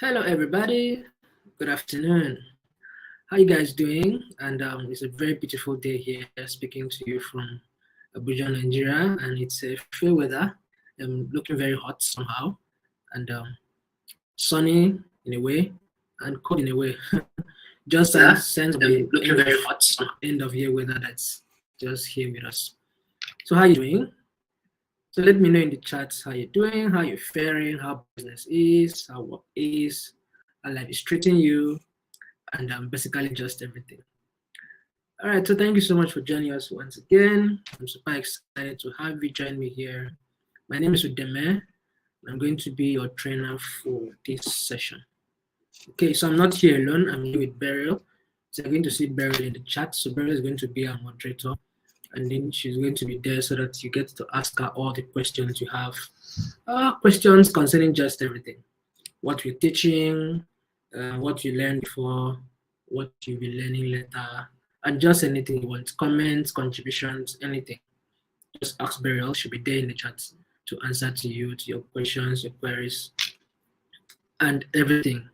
Hello, everybody. Good afternoon. How you guys doing? And it's a very beautiful day here, speaking to you from Abuja, Nigeria, and it's a fair weather. Looking very hot somehow, and sunny in a way, and cold in a way. Just a sense of the looking very hot. end of year weather that's just here with us. So how you doing? So let me know in the chat how you're doing, how you're faring, how business is, how work is, how life is treating you, and basically just everything. All right, so thank you so much for joining us once again. I'm super excited to have you join me here. My name is Udeme. I'm going to be your trainer for this session. Okay, so I'm not here alone. I'm here with Beryl. So you're going to see Beryl in the chat. So Beryl is going to be our moderator, and then she's going to be there so that you get to ask her all the questions you have. Questions concerning just everything. What we're teaching, what you learned before, what you'll be learning later, and just anything you want. Comments, contributions, anything. Just ask Beryl. She'll be there in the chat to answer to you, to your questions, your queries, and everything.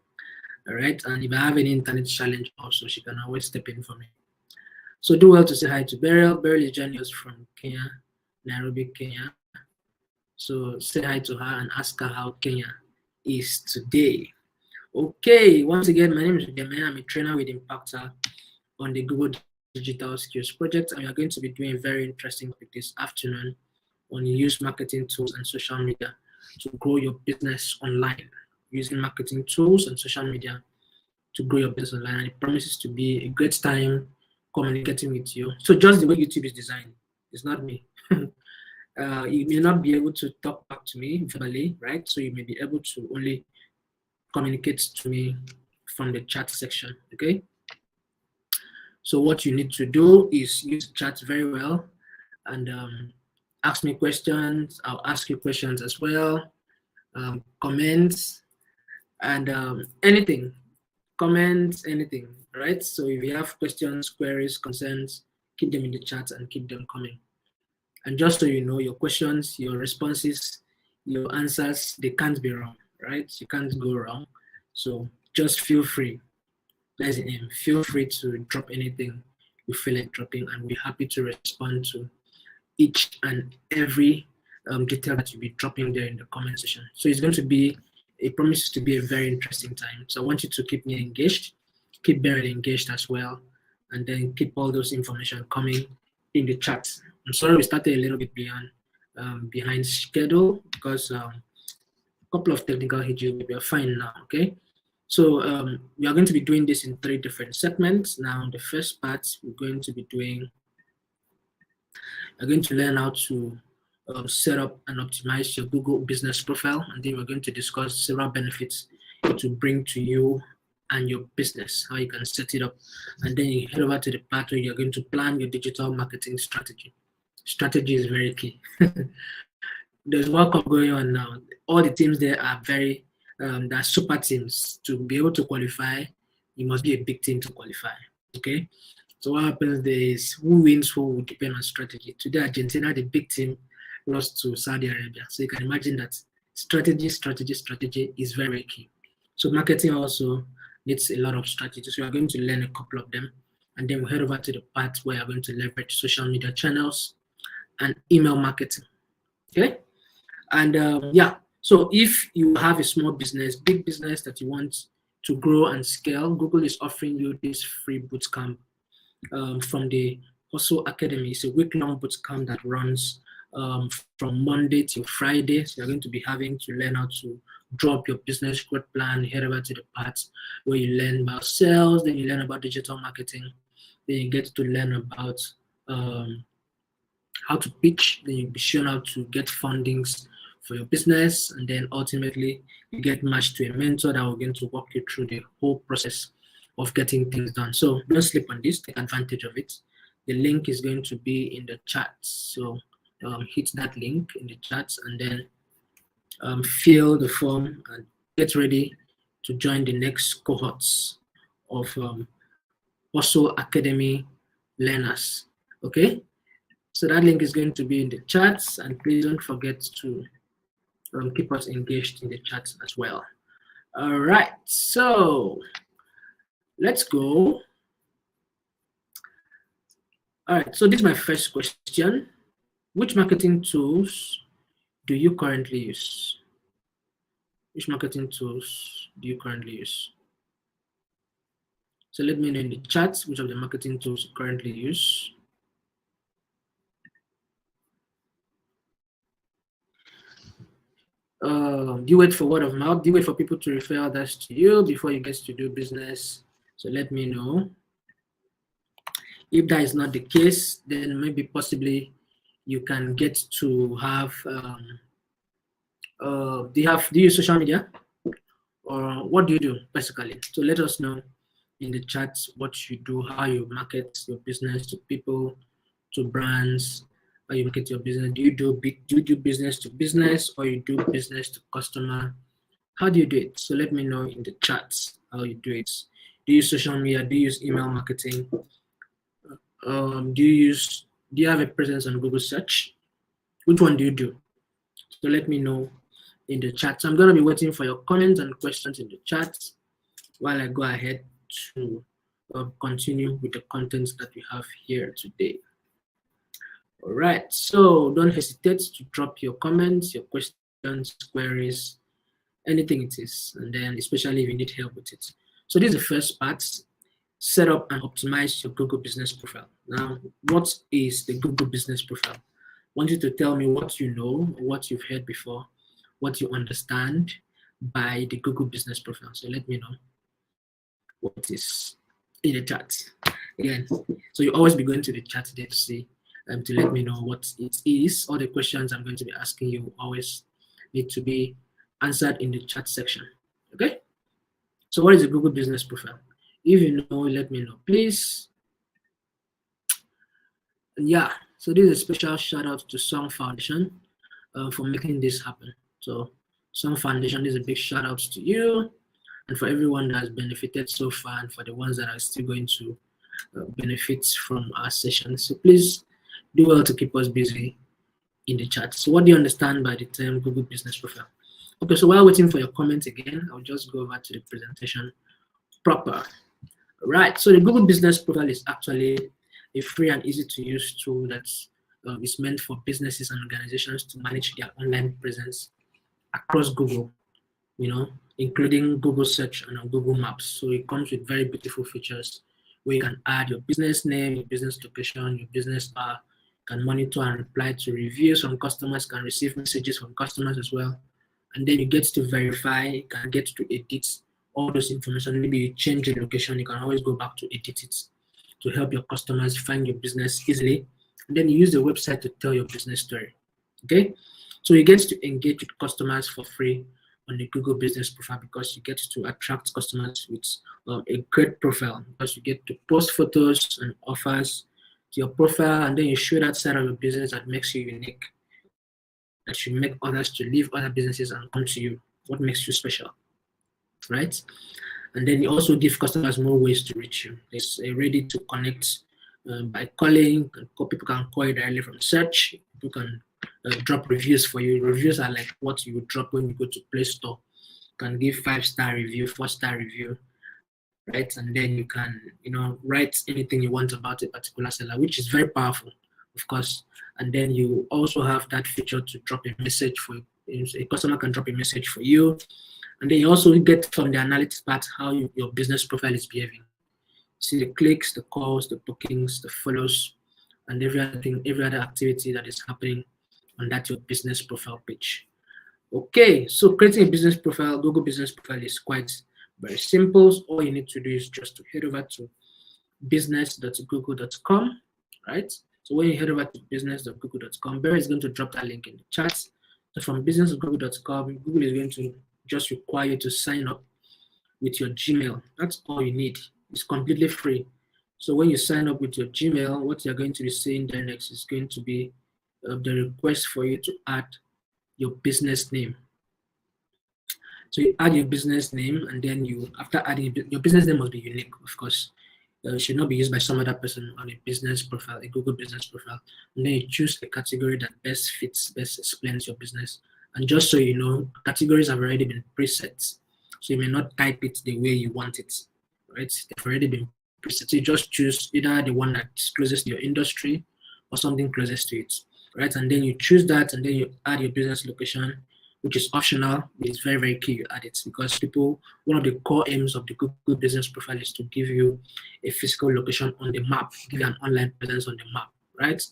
All right. And if I have any internet challenge also, she can always step in for me. So do well to say hi to Beryl. Beryl is joining us from Kenya, Nairobi, Kenya. So say hi to her and ask her how Kenya is today. Okay, once again, my name is Udeme. I'm a trainer with Impactor on the Google Digital Skills Project, and we are going to be doing a very interesting topic this afternoon on use marketing tools and social media to grow your business online. Using marketing tools and social media to grow your business online, and it promises to be a great time communicating with you. So just the way YouTube is designed, it's not me. You may not be able to talk back to me verbally, right? So you may be able to only communicate to me from the chat section, okay? So what you need to do is use chat very well and ask me questions. I'll ask you questions as well, comments, and anything, comments, anything, right? So if you have questions, queries, concerns, keep them in the chat and keep them coming. And just so you know, your questions, your responses, your answers, they can't be wrong, right? You can't go wrong. So just feel free. That's the name. Feel free to drop anything you feel like dropping, and we're happy to respond to each and every detail that you'll be dropping there in the comment section. So it's going to be, it promises to be a very interesting time. So I want you to keep me engaged, keep Beryl engaged as well, and then keep all those information coming in the chat. I'm sorry we started a little bit behind schedule because a couple of technical hitches, but we are fine now, okay? So we are going to be doing this in 3 different segments. Now, the first part we're going to be doing, we're going to learn how to set up and optimize your Google business profile, and then we're going to discuss several benefits to bring to you and your business, how you can set it up, and then you head over to the part where you're going to plan your digital marketing strategy. Strategy is very key. There's work going on now. All the teams there are very, they're super teams. To be able to qualify, you must be a big team to qualify, okay? So what happens there is who wins who will depend on strategy. Today, Argentina, the big team, lost to Saudi Arabia. So you can imagine that strategy is very key. So marketing also needs a lot of strategies. So we are going to learn a couple of them. And then we'll head over to the part where we're going to leverage social media channels and email marketing, okay? And yeah, so if you have a small business, big business that you want to grow and scale, Google is offering you this free bootcamp from the Hustle Academy. It's a week-long bootcamp that runs from Monday till Friday. So you're going to be having to learn how to draw up your business growth plan, head over to the parts where you learn about sales, then you learn about digital marketing, then you get to learn about how to pitch, then you'll be shown how to get fundings for your business, and then ultimately you get matched to a mentor that will going to walk you through the whole process of getting things done. So don't sleep on this, take advantage of it. The link is going to be in the chat. So hit that link in the chat and then fill the form and get ready to join the next cohorts of Hustle Academy learners, okay? So that link is going to be in the chats, and please don't forget to keep us engaged in the chats as well. All right, so let's go. All right, so this is my first question. Which marketing tools do you currently use? Which marketing tools do you currently use? So let me know in the chat which of the marketing tools you currently use. Do you wait for word of mouth? Do you wait for people to refer others to you before you get to do business? So let me know. If that is not the case, then maybe possibly you can get to have, do you use social media? Or what do you do basically? So let us know in the chat what you do, how you market your business to people, to brands, how you market your business. Do you do business to business or you do business to customer? How do you do it? So let me know in the chat how you do it. Do you use social media? Do you use email marketing? Do you have a presence on Google search? Which one do you do? So let me know in the chat. So I'm gonna be waiting for your comments and questions in the chat while I go ahead to continue with the contents that we have here today. All right, so don't hesitate to drop your comments, your questions, queries, anything it is, and then especially if you need help with it. So this is the first part, set up and optimize your Google Business Profile. Now, what is the Google Business Profile? I want you to tell me what you know, what you've heard before, what you understand by the Google Business Profile. So let me know what it is in the chat. Again, so you always be going to the chat there to let me know what it is. All the questions I'm going to be asking you always need to be answered in the chat section. Okay? So what is a Google Business Profile? If you know, let me know, please. And yeah, so this is a special shout out to Song Foundation for making this happen. So Song Foundation is a big shout out to you and for everyone that has benefited so far and for the ones that are still going to benefit from our session. So please do well to keep us busy in the chat. So what do you understand by the term Google Business Profile? Okay, so while waiting for your comments again, I'll just go over to the presentation proper. Right, so the Google Business Profile is actually a free and easy to use tool that is meant for businesses and organizations to manage their online presence across Google, including Google Search and Google Maps. So it comes with very beautiful features where you can add your business name, your business location, your business bar, can monitor and reply to reviews from customers, can receive messages from customers as well. And then you get to verify, you can get to edit all those information. Maybe you change your location, you can always go back to edit it to help your customers find your business easily. And then you use the website to tell your business story. Okay, so you get to engage with customers for free on the Google Business Profile because you get to attract customers with a great profile because you get to post photos and offers to your profile, and then you show that side of your business that makes you unique, that should make others to leave other businesses and come to you. What makes you special, right? And then you also give customers more ways to reach you. It's ready to connect by calling. People can call you directly from search. People can drop reviews for you. Reviews are like what you would drop when you go to Play Store. You can give 5-star review, 4-star review, right? And then you can, write anything you want about a particular seller, which is very powerful, of course. And then you also have that feature to drop a message for a customer can drop a message for you. And then you also get from the analytics part how your business profile is behaving. See the clicks, the calls, the bookings, the follows, and every other activity that is happening on that your business profile page. Okay, so creating a business profile, Google Business Profile is quite very simple. All you need to do is just to head over to business.google.com, right? So when you head over to business.google.com, Barry is going to drop that link in the chat. So from business.google.com, Google is going to just require you to sign up with your Gmail. That's all you need. It's completely free. So when you sign up with your Gmail, what you're going to be seeing there next is going to be the request for you to add your business name. So you add your business name, and then after adding your business name must be unique, of course. It should not be used by some other person on a business profile, a Google business profile. And then you choose a category that best explains your business. And just so you know, categories have already been preset So you may not type it the way you want it, right? They've already been preset. So you just choose either the one that's closest to your industry or something closest to it, right? And then you choose that, and then you add your business location, which is optional. It's very, very key you add it, because one of the core aims of the Google Business Profile is to give you a physical location on the map, give you an online presence on the map, right?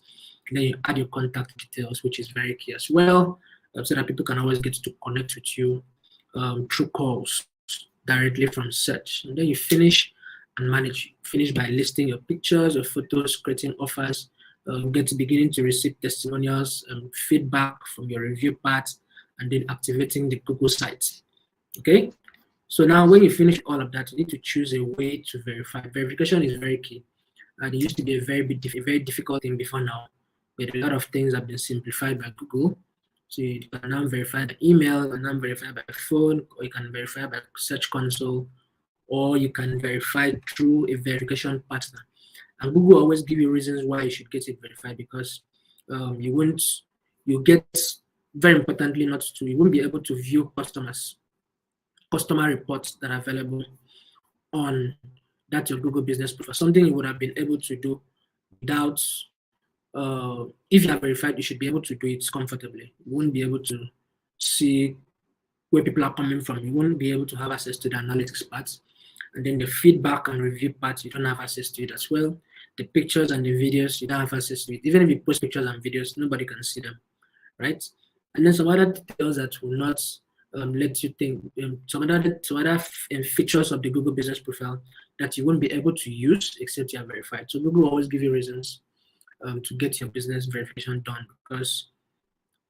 And then you add your contact details, which is very key as well, so that people can always get to connect with you through calls directly from search. And then you finish by listing your pictures, your photos, creating offers, beginning to receive testimonials, feedback from your review part, and then activating the Google site. Okay. So now when you finish all of that, you need to choose a way to verify. Verification is very key. And it used to be a very difficult thing before now, but a lot of things have been simplified by Google. So you can now verify by email, you can now verify by phone, or you can verify by Search Console, or you can verify through a verification partner. And Google always give you reasons why you should get it verified, because you get, very importantly, you won't be able to view customer reports that are available on that your Google Business Profile. Something you would have been able to do without, if you are verified, you should be able to do it comfortably. You won't be able to see where people are coming from. You won't be able to have access to the analytics parts. And then the feedback and review part, you don't have access to it as well. The pictures and the videos, you don't have access to it. Even if you post pictures and videos, nobody can see them, right? And then some other details that will not let you think, some other features of the Google Business Profile that you won't be able to use except you are verified. So Google will always give you reasons to get your business verification done, because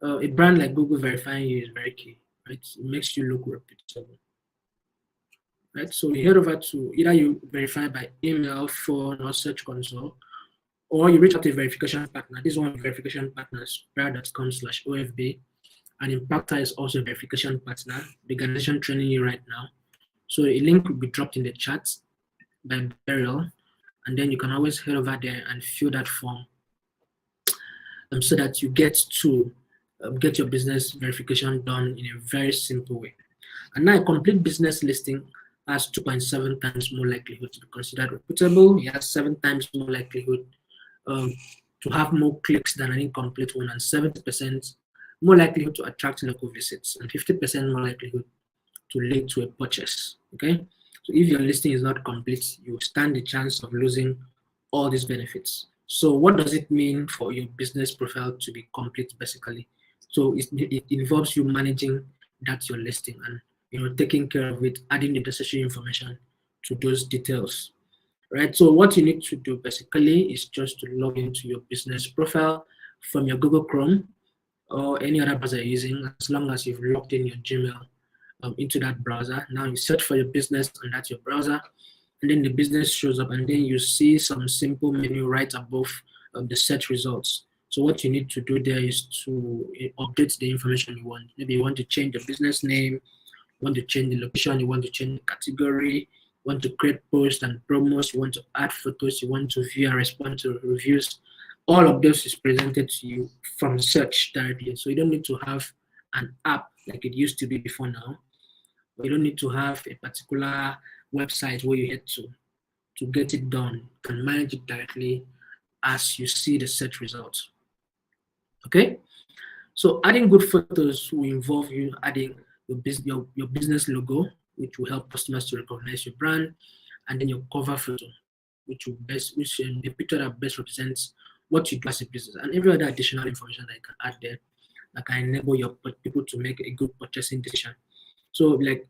a brand like Google verifying you is very key, right? It makes you look reputable. Right, so you head over to either you verify by email, phone, or Search Console, or you reach out to a verification partner. This is one of the verification partners, prayer.com/OFB, and Impacta is also a verification partner, the organization training you right now. So a link will be dropped in the chat by Beryl, and then you can always head over there and fill that form, so that you get to get your business verification done in a very simple way. And now a complete business listing has 2.7 times more likelihood to be considered reputable. It has 7 times more likelihood to have more clicks than an incomplete one, and 70% more likelihood to attract local visits, and 50% more likelihood to lead to a purchase. Okay, so if your listing is not complete, you stand the chance of losing all these benefits. So what does it mean for your business profile to be complete, basically? So it involves you managing that your listing, and taking care of it, adding the necessary information to those details, right? So what you need to do basically is just to log into your business profile from your Google Chrome or any other browser you're using, as long as you've logged in your Gmail into that browser. Now you search for your business, and that's your browser, and then the business shows up, and then you see some simple menu right above the search results. So what you need to do there is to update the information you want. Maybe you want to change the business name, you want to change the location, you want to change the category, you want to create posts and promos, you want to add photos, you want to view and respond to reviews. All of this is presented to you from search directly. So you don't need to have an app like it used to be before now. You don't need to have a particular website where you head to get it done. You can manage it directly as you see the search results. Okay, so adding good photos will involve you adding your business logo, which will help customers to recognize your brand, and then your cover photo, which the picture that best represents what you do as a business, and every other additional information that you can add there that can enable your people to make a good purchasing decision. So like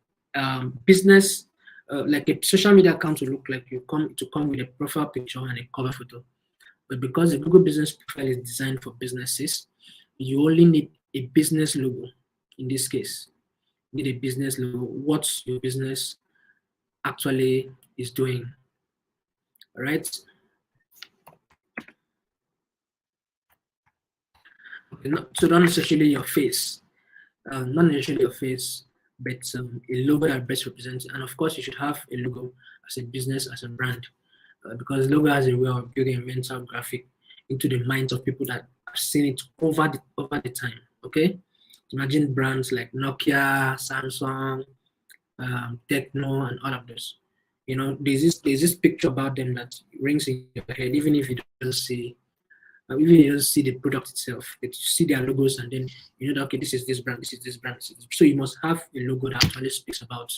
business, like a social media account will look like you come with a profile picture and a cover photo. But because the Google Business Profile is designed for businesses, you only need a business logo. In this case, you need a business logo, what your business actually is doing. All right. Okay, so not necessarily your face, not necessarily your face, but a logo that best represents it. And of course, you should have a logo as a business, as a brand, because logo has a way of building a mental graphic into the minds of people that have seen it over the time. Okay, imagine brands like Nokia, Samsung, techno, and all of those. You know, there's this picture about them that rings in your head, even if you don't see. Even if you don't see the product itself, you see their logos, and then you know that okay, this is this brand, this is this brand. This is this. So you must have a logo that actually speaks about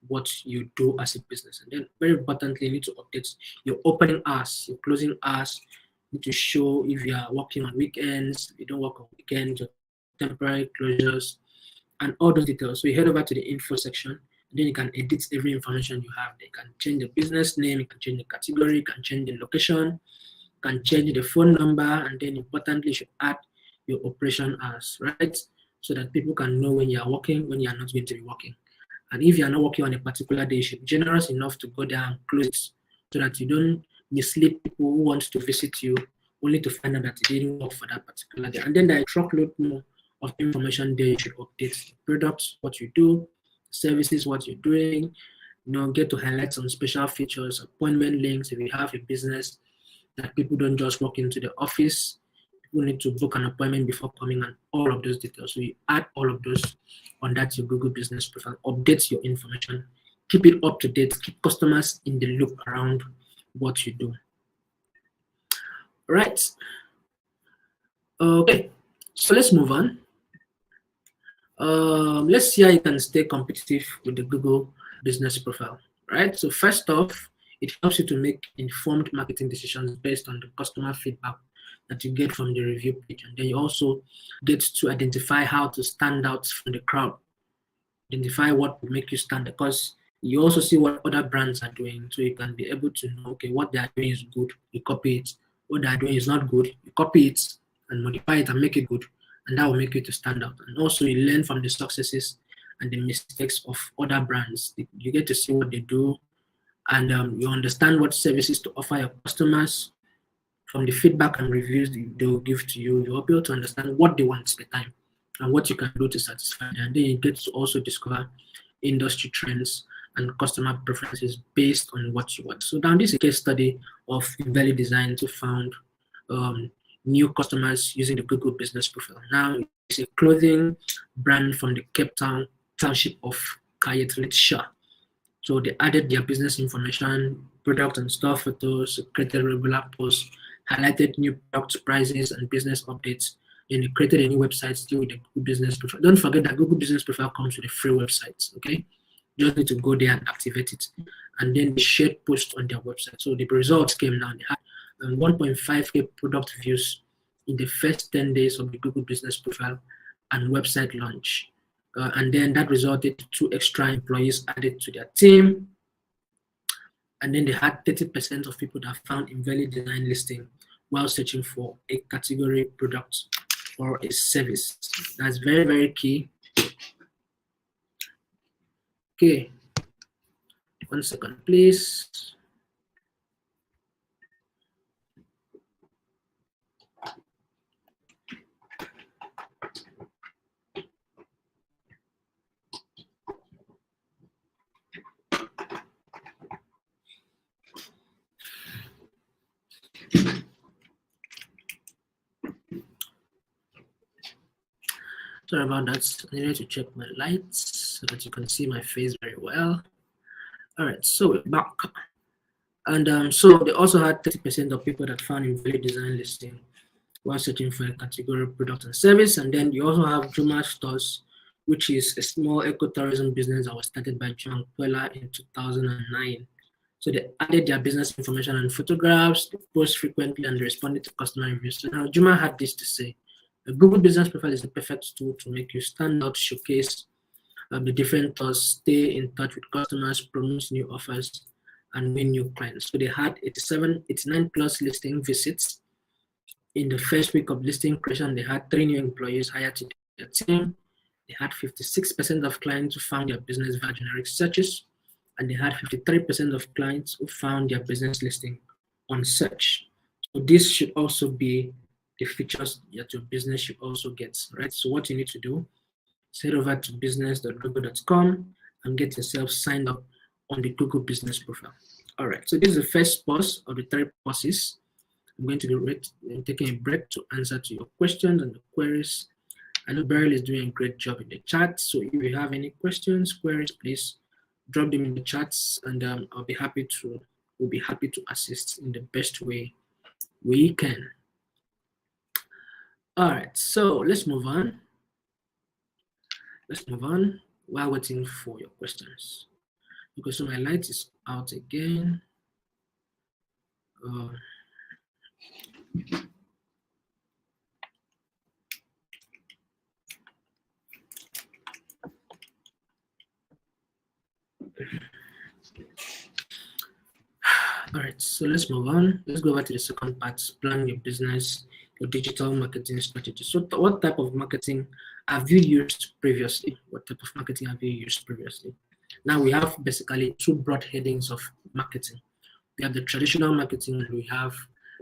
what you do as a business. And then very importantly, you need to update your opening hours, your closing hours. You need to show if you are working on weekends, if you don't work on weekends, your temporary closures, and all those details. So you head over to the info section, and then you can edit every information you have. They can change the business name, you can change the category, you can change the location, you can change the phone number, and then importantly, you should add your operation hours, right? So that people can know when you are working, when you are not going to be working. And if you are not working on a particular day, you should be generous enough to go there and close it so that you don't mislead people who want to visit you only to find out that it didn't work for that particular day. And then there are a truckload more of information there you should update. Products, what you do, services, what you're doing, you know, get to highlight some special features, appointment links if you have a business that people don't just walk into the office. People need to book an appointment before coming, and all of those details. So you add all of those on that your Google business profile, update your information, keep it up to date, keep customers in the loop around what you do. Right. Okay, so let's move on. Let's see how you can stay competitive with the Google business profile. Right. So first off, it helps you to make informed marketing decisions based on the customer feedback that you get from the review page. And then you also get to identify how to stand out from the crowd, identify what will make you stand out, because you also see what other brands are doing. So you can be able to know, okay, what they are doing is good, you copy it. What they are doing is not good, you copy it and modify it and make it good. And that will make you to stand out. And also you learn from the successes and the mistakes of other brands. You get to see what they do, and you understand what services to offer your customers. From the feedback and reviews they will give to you, you'll be able to understand what they want at the time and what you can do to satisfy them. And then you get to also discover industry trends and customer preferences based on what you want. So now this is a case study of Invalid Design to found new customers using the Google business profile. Now it's a clothing brand from the Cape Town township of Kayetlisha. So they added their business information, product and store photos, created regular posts, highlighted new product prices and business updates. Then they created a new website still with the Google Business Profile. Don't forget that Google Business Profile comes with a free website, okay? You just need to go there and activate it. And then they shared posts on their website. So the results came down. They had 1.5K product views in the first 10 days of the Google Business Profile and website launch. And then that resulted to 2 extra employees added to their team. And then they had 30% of people that found invalid design listing while searching for a category, product, or a service. That's very, very key. Okay, 1 second, please. Sorry about that. I need to check my lights so that you can see my face very well. All right, so we're back. And so they also had 30% of people that found invalid design listing while searching for a category, product, and service. And then you also have Juma Stores, which is a small ecotourism business that was started by John Quella in 2009. So they added their business information and photographs, they post frequently, and they responded to customer reviews. So now Juma had this to say: the Google Business Profile is the perfect tool to make you stand out, showcase the different tours, stay in touch with customers, promote new offers, and win new clients. So they had 89 plus listing visits. In the first week of listing creation, they had 3 new employees hired to their team. They had 56% of clients who found their business via generic searches, and they had 53% of clients who found their business listing on search. So this should also be the features that your business should also get, right? So what you need to do is head over to business.google.com and get yourself signed up on the Google Business Profile. All right, so this is the first pause of the 3 pauses. I'm going to be taking a break to answer to your questions and the queries. I know Beryl is doing a great job in the chat, so if you have any questions, queries, please drop them in the chats, and we'll be happy to assist in the best way we can. All right, so let's move on. While waiting for your questions. Okay, so my light is out again. All right, so let's move on. Let's go over to the second part, plan your business, your digital marketing strategy. So what type of marketing have you used previously? What type of marketing have you used previously? Now we have basically two broad headings of marketing. We have the traditional marketing and we have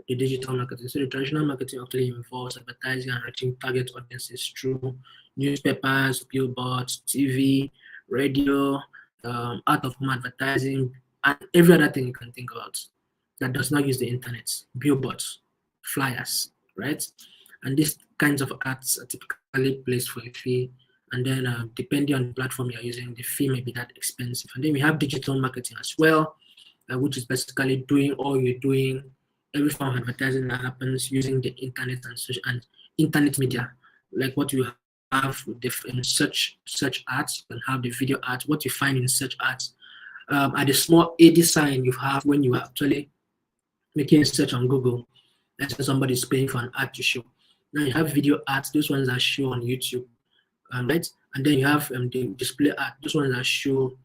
the digital marketing. So the traditional marketing actually involves advertising and reaching target audiences through newspapers, billboards, TV, radio, out-of-home advertising, and every other thing you can think about that does not use the internet, billboards, flyers, right? And these kinds of ads are typically placed for a fee. And then depending on the platform you're using, the fee may be that expensive. And then we have digital marketing as well, which is basically doing all you're doing, every form of advertising that happens using the internet and social and internet media, like what you have in search ads, you can have the video ads, what you find in search ads, are the small AD sign you have when you are actually making a search on Google. Let's say somebody is paying for an ad to show. Now you have video ads, those ones that show on YouTube, right? And then you have the display ad, those ones that show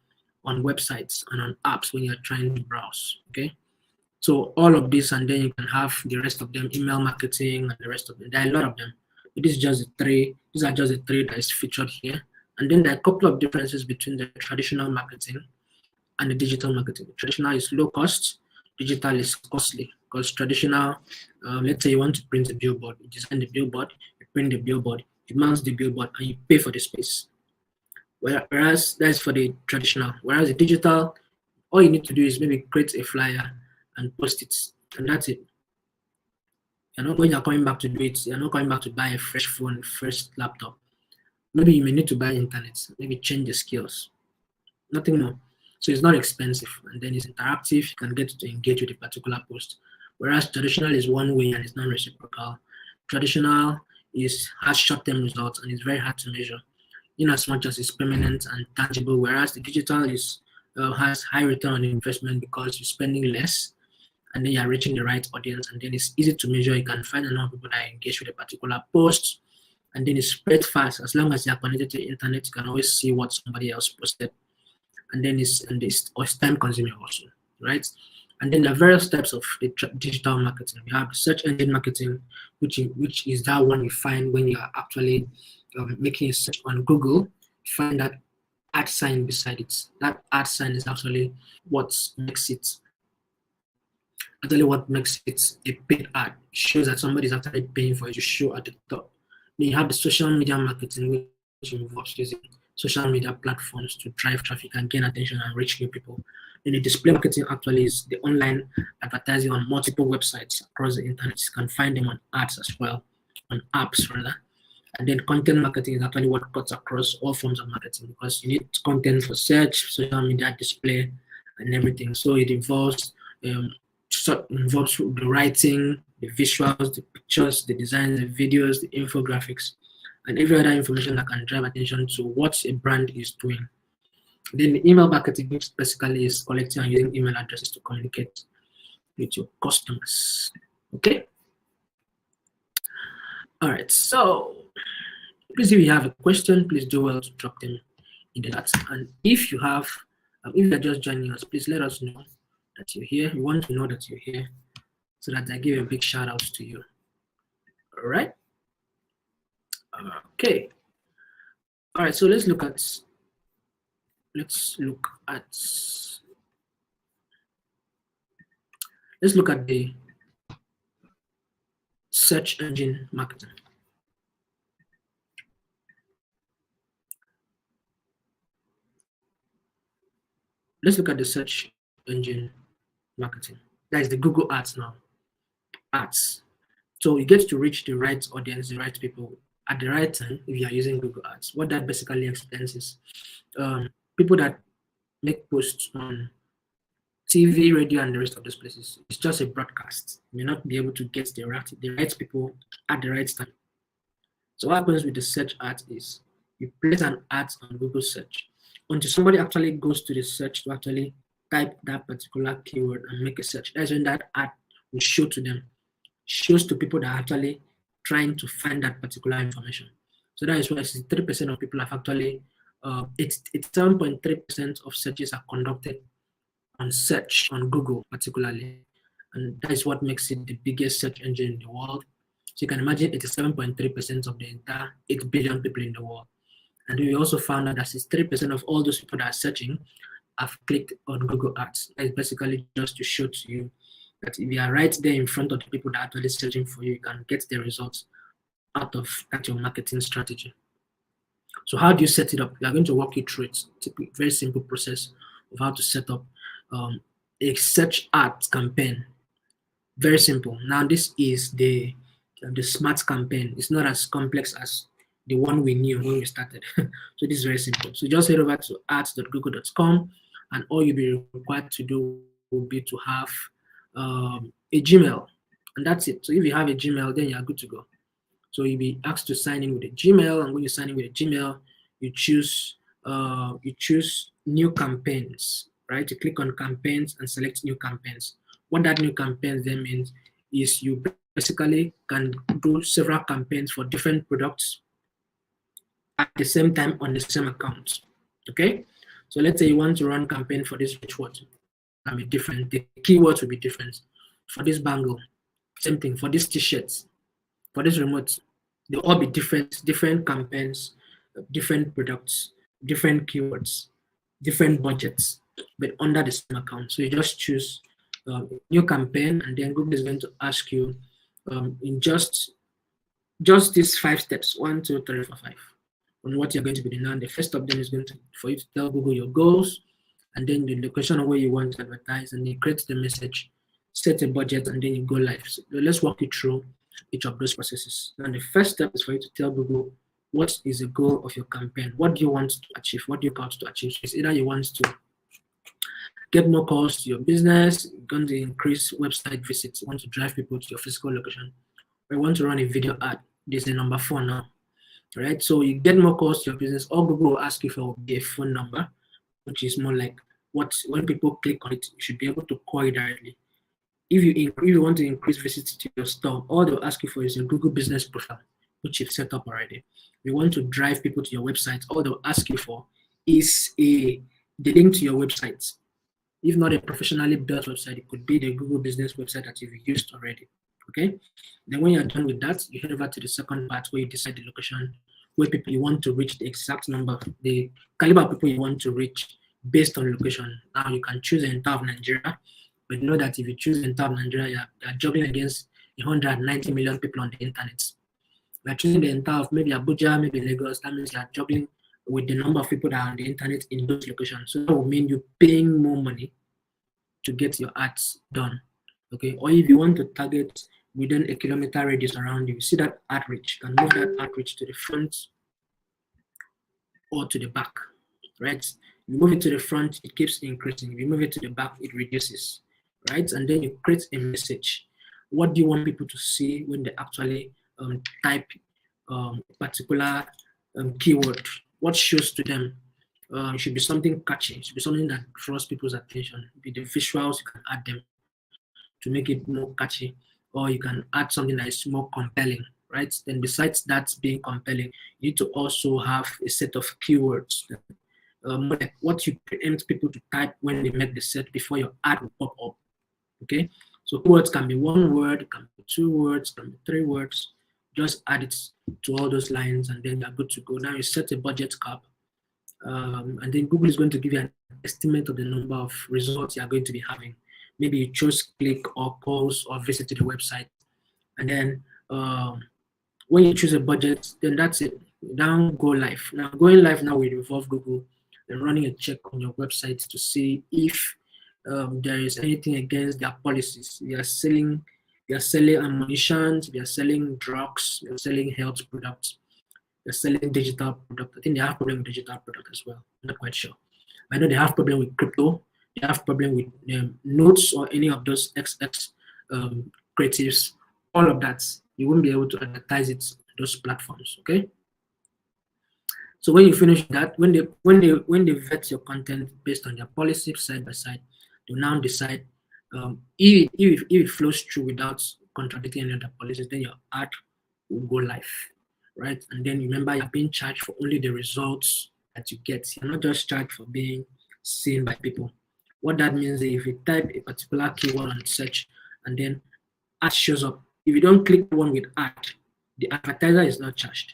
on websites and on apps when you're trying to browse, okay? So all of this, and then you can have the rest of them, email marketing and the rest of them. There are a lot of them. But this is just the three. These are just the three that is featured here. And then there are a couple of differences between the traditional marketing and the digital marketing. Traditional is low cost, digital is costly. Because traditional, let's say you want to print a billboard, you design the billboard, you print the billboard, you mount the billboard, and you pay for the space. Whereas that's for the traditional. Whereas the digital, all you need to do is maybe create a flyer and post it, and that's it. You're not, when you're coming back to do it, you're not coming back to buy a fresh phone, fresh laptop. Maybe you may need to buy internet, maybe change the skills. Nothing more. So it's not expensive, and then it's interactive. You can get to engage with a particular post. Whereas traditional is one way and it's non-reciprocal. Traditional has short-term results and it's very hard to measure, in as much as it's permanent and tangible. Whereas the digital has high return on investment because you're spending less, and then you're reaching the right audience, and then it's easy to measure. You can find enough people that engage with a particular post, and then it spreads fast. As long as you're connected to the internet, you can always see what somebody else posted. And then it's time consuming also, right? And then there are various types of the digital marketing. We have search engine marketing, which is that one you find when you are actually making a search on Google. You find that ad sign beside it. That ad sign is actually what makes it a paid ad. It shows that somebody is actually paying for it to show at the top. Then you have the social media marketing, which involves using social media platforms to drive traffic and gain attention and reach new people. Then the display marketing actually is the online advertising on multiple websites across the internet. You can find them on ads as well, on apps rather. And then content marketing is actually what cuts across all forms of marketing, because you need content for search, social media, display, and everything. So it involves the writing, the visuals, the pictures, the designs, the videos, the infographics, and every other information that can drive attention to what a brand is doing. Then the email marketing, which basically is collecting and using email addresses to communicate with your customers. Okay. All right. So please, if you have a question, please do well to drop them in the chat. And if you're just joining us, please let us know that you're here. We want to know that you're here so that I give a big shout out to you. All right. Okay. All right. So let's look at the search engine marketing. Let's look at the search engine marketing. That is the Google ads now. Ads. So you get to reach the right audience, the right people at the right time if you are using Google ads. What that basically explains is people that make posts on TV, radio, and the rest of those places. It's just a broadcast. You may not be able to get the right people at the right time. So what happens with the search ads is you place an ad on Google search until somebody actually goes to the search to actually type that particular keyword and make a search. That's when that ad will show to them, shows to people that are actually trying to find that particular information. So that is why 3% of people have actually, it's 7.3% of searches are conducted on search on Google particularly, and that is what makes it the biggest search engine in the world. So you can imagine 87.3% of the entire 8 billion people in the world. And we also found out that 63% of all those people that are searching have clicked on Google Ads. That is basically just to show to you that if you are right there in front of the people that are actually searching for you, you can get the results out of that your marketing strategy. So how do you set it up? We are going to walk you through it. It's a very simple process of how to set up a search ad campaign. Very simple. Now this is the smart campaign. It's not as complex as the one we knew when we started. So this is very simple. So just head over to ads.google.com, and all you'll be required to do will be to have a Gmail, and that's it. So if you have a Gmail, then you're good to go. So you'll be asked to sign in with a Gmail, and when you sign in with a Gmail, you choose new campaigns, right? You click on campaigns and select new campaigns. What that new campaigns then means is you basically can do several campaigns for different products at the same time on the same account. Okay, so let's say you want to run campaign for this watch, can be different. The keywords will be different. For this bangle, same thing. For this t-shirts, for this remote, they'll all be different campaigns, different products, different keywords, different budgets, but under the same account. So you just choose a new campaign, and then Google is going to ask you in just these 5 steps, 1, 2, 3, 4, 5, on what you're going to be doing. Now, the first of them is going to for you to tell Google your goals, and then the location of where you want to advertise, and you create the message, set a budget, and then you go live. So let's walk you through each of those processes. Now, the first step is for you to tell Google what is the goal of your campaign. What do you want to achieve? What do you want to achieve? So it's either you want to get more calls to your business, you're going to increase website visits, you want to drive people to your physical location, or you want to run a video ad. This is number 4 now. Right, so you get more calls to your business. All Google will ask you for a phone number, which is more like when people click on it, you should be able to call you directly. If you want to increase visits to your store, all they'll ask you for is a Google business profile, which you've set up already. If you want to drive people to your website, all they'll ask you for is the link to your website. If not a professionally built website, it could be the Google business website that you've used already. Okay, then when you're done with that, you head over to the second part where you decide the location where people you want to reach, the exact number, the caliber of people you want to reach based on location. Now you can choose the entire of Nigeria, but you know that if you choose the entire of Nigeria, you're juggling against 190 million people on the internet. You're choosing the entire of maybe Abuja, maybe Lagos. That means you're juggling with the number of people that are on the internet in those locations. So that will mean you're paying more money to get your ads done. Okay, or if you want to target within a kilometer radius around you, see that outreach, you can move that outreach to the front or to the back, right? You move it to the front, it keeps increasing. If you move it to the back, it reduces, right? And then you create a message. What do you want people to see when they actually type a particular keyword? What shows to them? It should be something catchy. It should be something that draws people's attention. Be the visuals, you can add them to make it more catchy, or you can add something that is more compelling, right? Then besides that being compelling, you need to also have a set of keywords, like what you preempt people to type when they make the search before your ad will pop up, okay? So keywords can be 1 word, can be 2 words, can be 3 words. Just add it to all those lines, and then you're good to go. Now you set a budget cap, and then Google is going to give you an estimate of the number of results you're going to be having. Maybe you choose click or calls or visit to the website. And then when you choose a budget, then that's it. Now go live. Now going live now will involve Google and running a check on your website to see if there is anything against their policies. They are selling ammunition, they are selling drugs, they are selling health products, they're selling digital product. I think they have problem with digital product as well. I'm not quite sure. I know they have problem with crypto, they have problem with notes or any of those XX creatives, all of that. You won't be able to advertise it on those platforms, okay? So when you finish that, when they vet your content based on their policy side by side, they now decide if it flows through without contradicting any of the policies, then your ad will go live, right? And then remember, you're being charged for only the results that you get. You're not just charged for being seen by people. What that means is if you type a particular keyword on search and then ad shows up, if you don't click one with ad, the advertiser is not charged.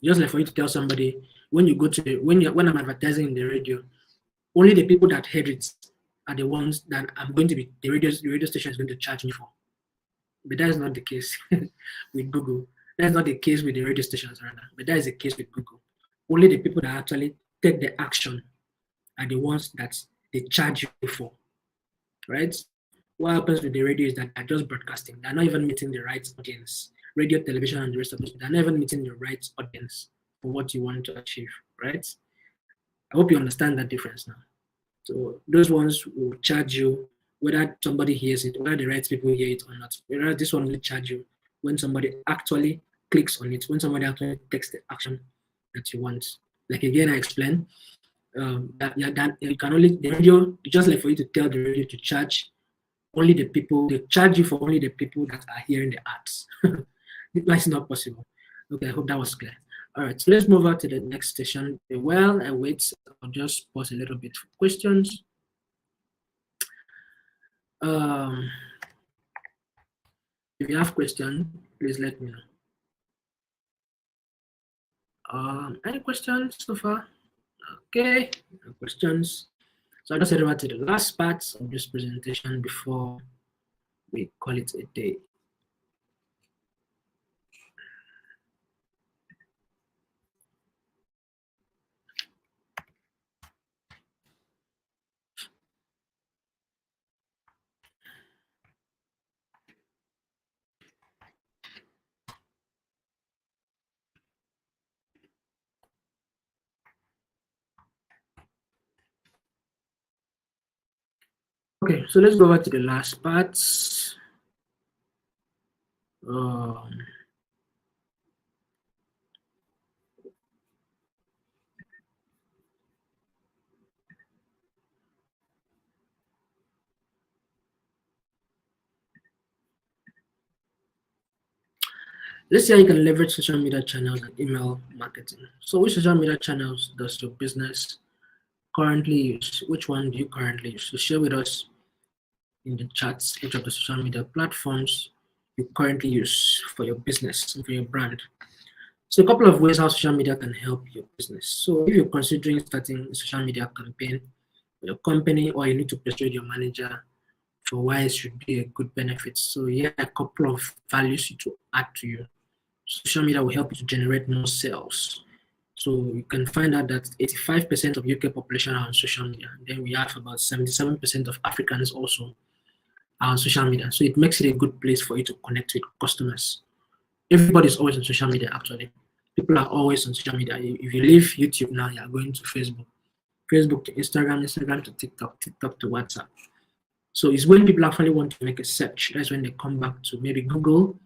Just like for you to tell somebody when you go to when I'm advertising in the radio, only the people that heard it are the ones that I'm going to be the radio station is going to charge me for. But that is not the case with Google. That's not the case with the radio stations rather. But that is the case with Google. Only the people that actually take the action are the ones that they charge you for. Right? What happens with the radio is that they're just broadcasting. They're not even meeting the right audience. Radio, television, and the rest of it, they're not even meeting the right audience for what you want to achieve, right? I hope you understand that difference now. So those ones will charge you whether somebody hears it, whether the right people hear it or not. Whether this one will charge you when somebody actually clicks on it, when somebody actually takes the action that you want. Like again, I explained that you can only the radio, just like for you to tell the radio to charge only the people, they charge you for only the people that are hearing the ads. That's not possible. Okay, I hope that was clear. All right, so let's move on to the next station. While I wait, I'll just pause a little bit for questions. If you have questions, please let me know. Any questions so far? Okay, no questions. So I'll just head over to the last part of this presentation before we call it a day. Okay, so let's go over to the last part. Let's say you can leverage social media channels and email marketing. So which social media channels does your business currently use? Which one do you currently use? So share with us in the chats which of the social media platforms you currently use for your business and for your brand. So a couple of ways how social media can help your business. So if you're considering starting a social media campaign for your company or you need to persuade your manager for why it should be a good benefit. So yeah, a couple of values to add to you. Social media will help you to generate more sales. So you can find out that 85% of UK population are on social media. Then we have about 77% of Africans also are on social media. So it makes it a good place for you to connect with customers. Everybody's always on social media actually. People are always on social media. If you leave YouTube now, you're going to Facebook. Facebook to Instagram, Instagram to TikTok, TikTok to WhatsApp. So it's when people actually want to make a search. That's when they come back to maybe Google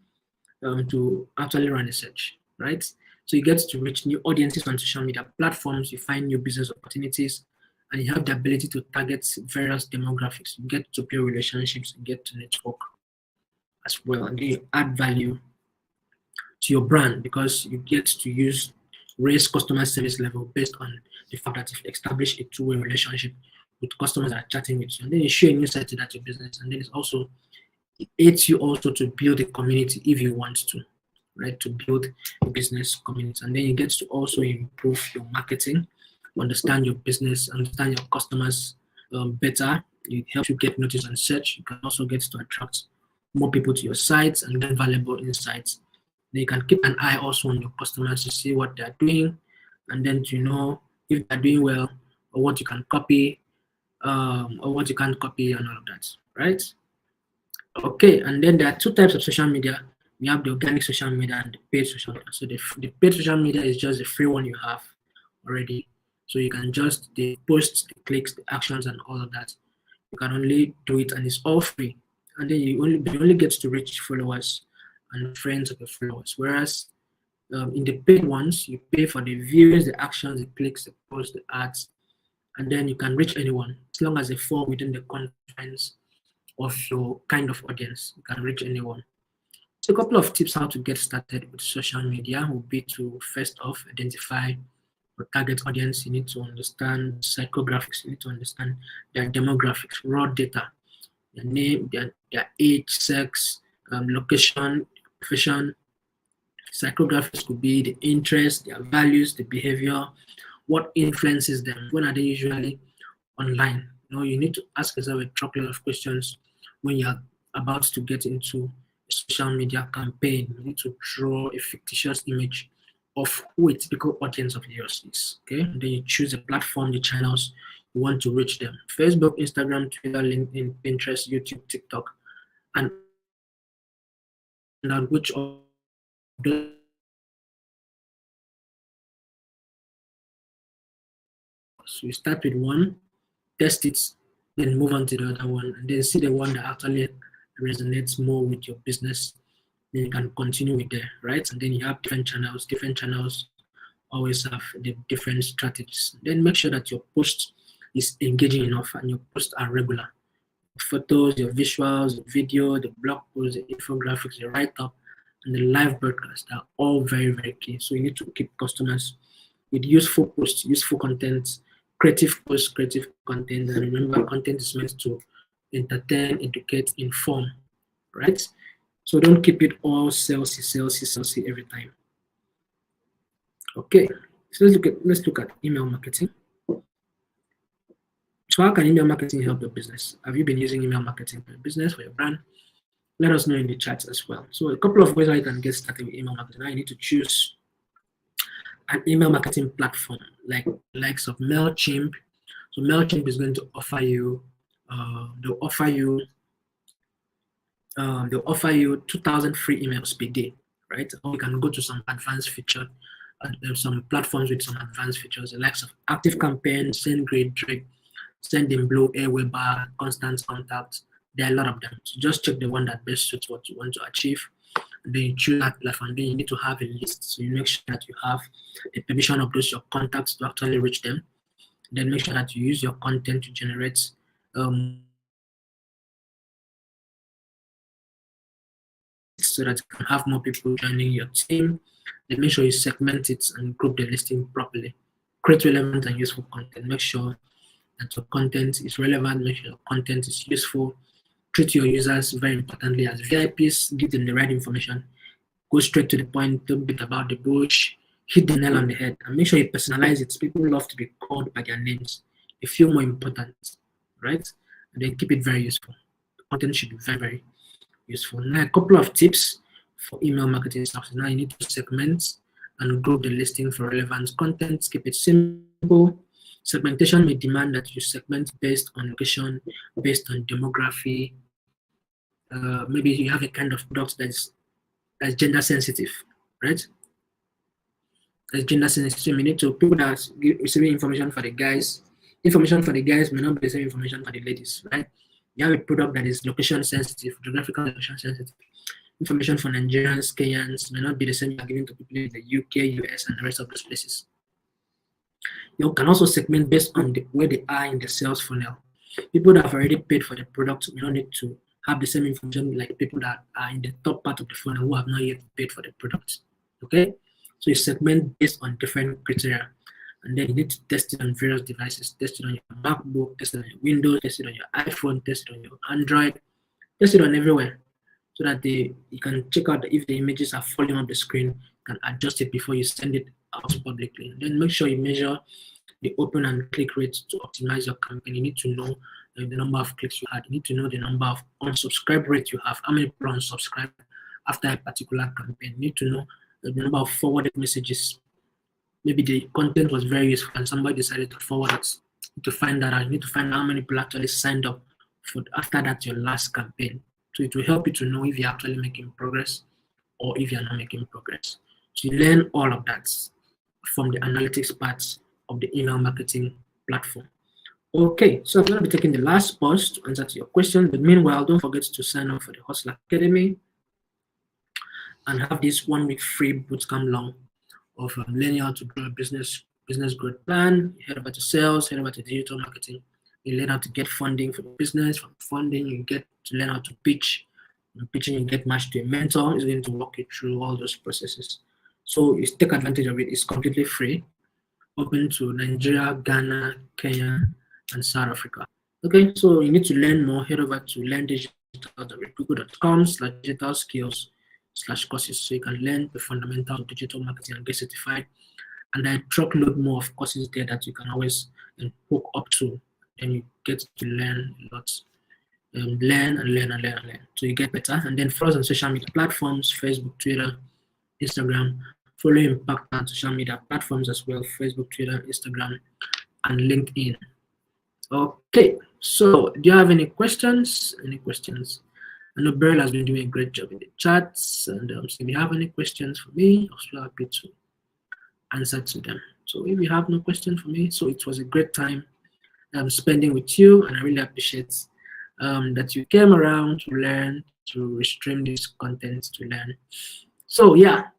to actually run a search, right? So you get to reach new audiences on social media platforms, you find new business opportunities, and you have the ability to target various demographics. You get to build relationships, you get to network as well, and then you add value to your brand because you get to raise customer service level based on the fact that you've established a two-way relationship with customers that are chatting with you, and then you share a new side to that your business, and then it aids you also to build a community if you want to, right? To build a business community. And then you get to also improve your marketing, understand your business, understand your customers better. It helps you get noticed and search. You can also get to attract more people to your sites and get valuable insights. Then you can keep an eye also on your customers to see what they're doing and then to know if they're doing well or what you can copy or what you can't copy and all of that, right? Okay, and then there are two types of social media. We have the organic social media and the paid social media. So the paid social media is just the free one you have already. So you can just the posts, the clicks, the actions, and all of that. You can only do it, and it's all free. And then you only get to reach followers and friends of your followers. Whereas in the paid ones, you pay for the views, the actions, the clicks, the posts, the ads, and then you can reach anyone as long as they fall within the confines of your kind of audience. You can reach anyone. So a couple of tips how to get started with social media would be to first off identify your target audience. You need to understand psychographics. You need to understand their demographics, raw data, their name, their age, sex, location, profession. Psychographics could be the interests, their values, the behavior, what influences them, when are they usually online. You need to ask yourself a couple of questions when you're about to get into a social media campaign. You need to draw a fictitious image of who a typical audience of yours is. Okay, and then you choose the platform, the channels you want to reach them: Facebook, Instagram, Twitter, LinkedIn, Pinterest, YouTube, TikTok, and which of those so you start with one, test it, then move on to the other one, and then see the one that actually resonates more with your business. Then you can continue with there, right? And then you have different channels. Different channels always have the different strategies. Then make sure that your post is engaging enough and your posts are regular. Photos, your visuals, the video, the blog posts, the infographics, the write-up, and the live broadcast are all very, very key. So you need to keep customers with useful posts, useful content, creative posts, creative content. And remember, content is meant to entertain, educate, inform, right? So don't keep it all salesy every time. Okay, so let's look at email marketing. So how can email marketing help your business? Have you been using email marketing for your business, for your brand? Let us know in the chat as well. So a couple of ways how you can get started with email marketing. Now you need to choose an email marketing platform like likes of MailChimp. So MailChimp is going to offer you, they'll offer you 2,000 free emails per day, right? Or you can go to some advanced feature, some platforms with some advanced features, the likes of Active Campaign, SendGrid, Sendinblue, Aweber, Constant Contact. There are a lot of them. So just check the one that best suits what you want to achieve. And then you choose that platform. Then you need to have a list. So you make sure that you have the permission of those your contacts to actually reach them. Then make sure that you use your content to generate so that you can have more people joining your team. Then make sure you segment it and group the listing properly. Create relevant and useful content. Make sure that your content is relevant. Make sure your content is useful. Treat your users very importantly as VIPs. Give them the right information. Go straight to the point. Don't beat about the bush. Hit the nail on the head. And make sure you personalize it. People love to be called by their names. They feel more important, right? And then keep it very useful. The content should be very, very useful. Now, a couple of tips for email marketing stuff. Now you need to segment and group the listing for relevant content. Keep it simple. Segmentation may demand that you segment based on location, based on demography. Maybe you have a kind of product that's gender sensitive, right? That's gender sensitive. So we need to people that are receiving information for the guys. Information for the guys may not be the same information for the ladies, right? You have a product that is location sensitive, geographical location sensitive. Information for Nigerians, Kenyans may not be the same you are giving to people in the UK, US, and the rest of those places. You can also segment based on where they are in the sales funnel. People that have already paid for the product may not need to have the same information like people that are in the top part of the funnel who have not yet paid for the product. Okay? So you segment based on different criteria. And then you need to test it on various devices. Test it on your MacBook, test it on your Windows, test it on your iPhone, test it on your Android, test it on everywhere. So that you can check out if the images are falling on the screen, you can adjust it before you send it out publicly. And then make sure you measure the open and click rates to optimize your campaign. You need to know the number of clicks you had. You need to know the number of unsubscribe rate you have. How many people unsubscribe after a particular campaign? You need to know the number of forwarded messages. Maybe the content was very useful and somebody decided to forward it. You need to find that out. You need to find out how many people actually signed up for after that your last campaign. So it will help you to know if you're actually making progress or if you're not making progress. So you learn all of that from the analytics parts of the email marketing platform. Okay, so I'm going to be taking the last pause to answer to your question. But meanwhile, don't forget to sign up for the Hustler Academy and have this 1 week free bootcamp long of learning how to grow a business growth plan. You head over to sales, head over to digital marketing. You learn how to get funding for the business. From funding, you get to learn how to pitch. From pitching, you get matched to a mentor who's going to walk you through all those processes. So you take advantage of it. It's completely free, open to Nigeria, Ghana, Kenya, and South Africa. Okay, so you need to learn more. Head over to learndigital.com/digital skills/courses so you can learn the fundamentals of digital marketing and get certified. And I truckload more of courses there that you can always hook up to, and you get to learn a lot. Learn and learn and learn and learn. So you get better. And then follow us on social media platforms, Facebook, Twitter, Instagram. Follow Impact on social media platforms as well, Facebook, Twitter, Instagram, and LinkedIn. Okay, so do you have any questions? Any questions? I know Beryl has been doing a great job in the chats, and so if you have any questions for me, I'm so happy to answer to them. So if you have no question for me, so it was a great time spending with you, and I really appreciate that you came around to learn, to stream this content to learn. So yeah,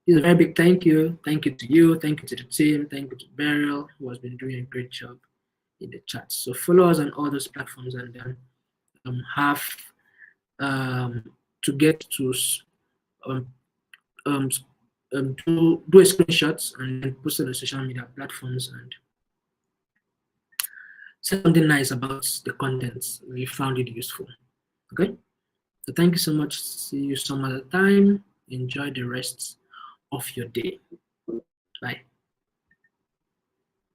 it's a very big thank you. Thank you to you. Thank you to the team. Thank you to Beryl, who has been doing a great job in the chat. So follow us on all those platforms and then have to get to do a screenshot and then post it on social media platforms and say something nice about the content if you found it useful. Okay, so thank you so much. See you some other time. Enjoy the rest of your day. Bye.